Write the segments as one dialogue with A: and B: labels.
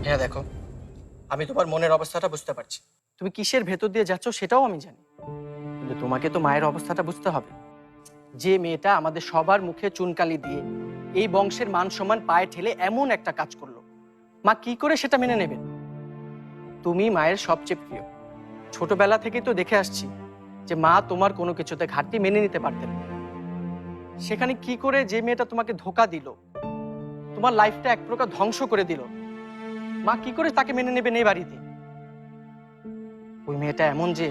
A: হ্যাঁ দেখো, আমি তোমার মনের অবস্থাটা বুঝতে পারছি। তুমি কিসের ভেতর দিয়ে যাচ্ছ সেটাও আমি জানি, কিন্তু তোমাকে তো মায়ের অবস্থাটা বুঝতে হবে। যে মেয়েটা আমাদের সবার মুখে চুনকালি দিয়ে এই বংশের মান সম্মান পায়ে ঠেলে এমন একটা কাজ করলো, মা কি করে সেটা মেনে নেবেন? তুমি মায়ের সবচেয়ে প্রিয়, ছোটবেলা থেকেই তো দেখে আসছি যে মা তোমার কোনো কিছুতে ঘাটতি মেনে নিতে পারতেন না। সেখানে কি করে যে মেয়েটা তোমাকে ধোকা দিল, তোমার লাইফটা এক প্রকার ধ্বংস করে দিল, মা কি করে তাকে মেনে নেবেন এই বাড়িতে? ওই মেয়েটা এমন যে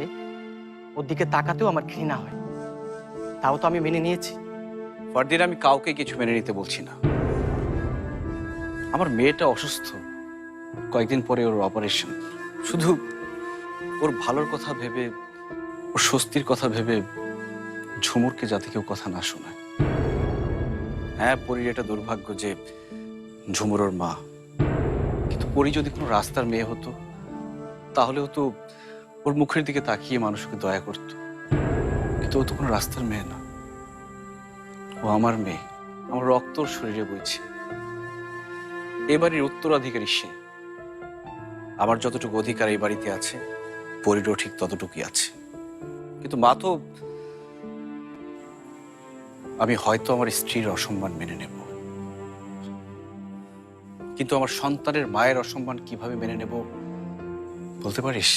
A: ওর দিকে তাকাতেও আমার ঘৃণা হয়, তাও তো আমি মেনে নিয়েছি।
B: ফারদিন, আমি কাউকে কিছু মেনে নিতে বলছি না। আমার মেয়েটা অসুস্থ, কয়েকদিন পরে ওর অপারেশন। শুধু ওর ভালোর কথা ভেবে, ওর স্বস্তির কথা ভেবে ঝুমুরকে যাতে কেউ কথা না শোনায়। হ্যাঁ, পরীর এটা দুর্ভাগ্য যে ঝুমুর ওর মা, কিন্তু পরী যদি কোনো রাস্তার মেয়ে হতো তাহলেও তো ওর মুখের দিকে তাকিয়ে মানুষকে দয়া করত। কিন্তু ও তো কোনো রাস্তার মেয়ে না, ও আমার মেয়ে, আমার রক্ত ওর শরীরে বইছে। এ বাড়ির উত্তরাধিকারী সে। আমার যতটুকু অধিকার এই বাড়িতে আছে, পরীরও ঠিক ততটুকুই আছে। কিন্তু মা তো, আমি হয়তো আমার স্ত্রীর অসম্মান মেনে নেব, কিন্তু আমার সন্তানের মায়ের অসম্মান কিভাবে মেনে নেব বলতে পারিস?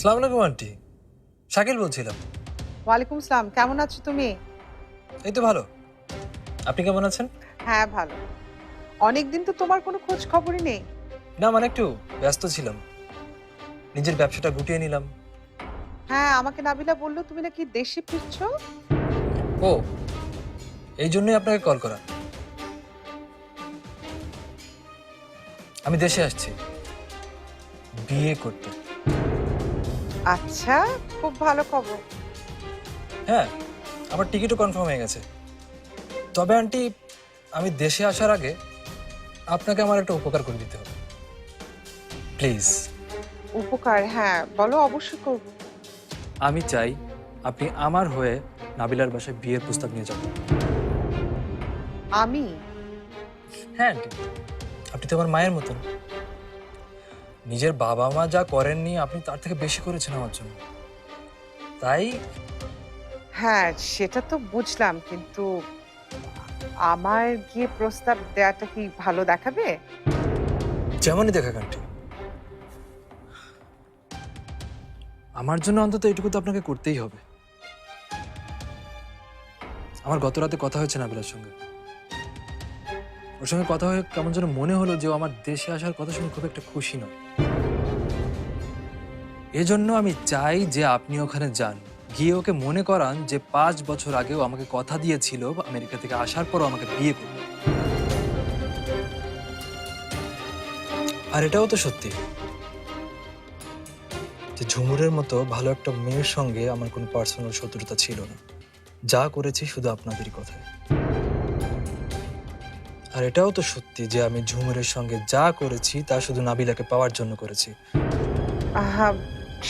C: সালাম আলাইকুম আন্টি, শাকিল বলছিলাম।
D: ওয়ালাইকুম আসসালাম। কেমন আছো তুমি?
C: এই তো ভালো, আপনি কেমন আছেন?
D: হ্যাঁ, ভালো। অনেকদিন তো তোমার কোনো খোঁজ খবরই নেই।
C: না মানে একটু ব্যস্ত ছিলাম, নিজের ব্যবসাটা গুটিয়ে নিলাম।
D: হ্যাঁ, আমাকে নাবিলা বললো তুমি নাকি দেশে ফিরছো।
C: ও, এই জন্যই আপনাকে কল করা। আমি দেশে আসছি বিয়ে করতে।
D: আচ্ছা, খুব ভালো খবর।
C: হ্যাঁ, আমার টিকিটও কনফার্ম হয়ে গেছে। তবে আন্টি, আমি দেশে আসার আগে আপনাকে আমার একটা উপকার করে দিতে হবে, প্লিজ।
D: উপকার? হ্যাঁ বলো, অবশ্যই করব।
C: আমি চাই আপনি আমার হয়ে নাবিলার বাসায় বিয়ের প্রস্তাব নিয়ে যাবেন।
D: আমি?
C: হ্যাঁ আন্টি, আপনি তো আমার মায়ের মতন। নিজের বাবা মা যা করেননি আপনি তার থেকে বেশি করেছেন আমার জন্য, তাই।
D: হ্যাঁ, সেটা তো বুঝলাম, কিন্তু আমার গিয়ে প্রস্তাব দেওয়াটা কি ভালো দেখাবে?
C: যেমনই দেখা আন্টি, আমার জন্য অন্তত এটুকু তো আপনাকে করতেই হবে। আমার গত রাতে কথা হয়েছে নাবিলার সঙ্গে। ওর সঙ্গে কথা হয়ে কেমন যেন মনে হলো যে ও আমার দেশে আসার কথা শুনে খুব একটা খুশি নয়। এজন্য আমি চাই যে আপনি ওখানে যান, গিয়ে ওকে মনে করান যে 5 বছর আগেও আমাকে কথা দিয়েছিল আমেরিকা থেকে আসার পরও আমাকে বিয়ে করবে। আর এটাও তো সত্যি যে ঝুমুরের মতো ভালো একটা মেয়ের সঙ্গে আমার কোনো পার্সোনাল শত্রুতা ছিল না। যা করেছি শুধু আপনাদেরই কথায়। আর এটাও তো সত্যি যে আমি ঝুমুরের সঙ্গে যা করেছি তা শুধু নাবিলাকে পাওয়ার জন্য করেছি।
D: আহা,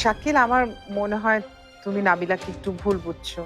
D: শাকিল, আমার মনে হয় তুমি নাবিলাকে একটু ভুল বুঝছো।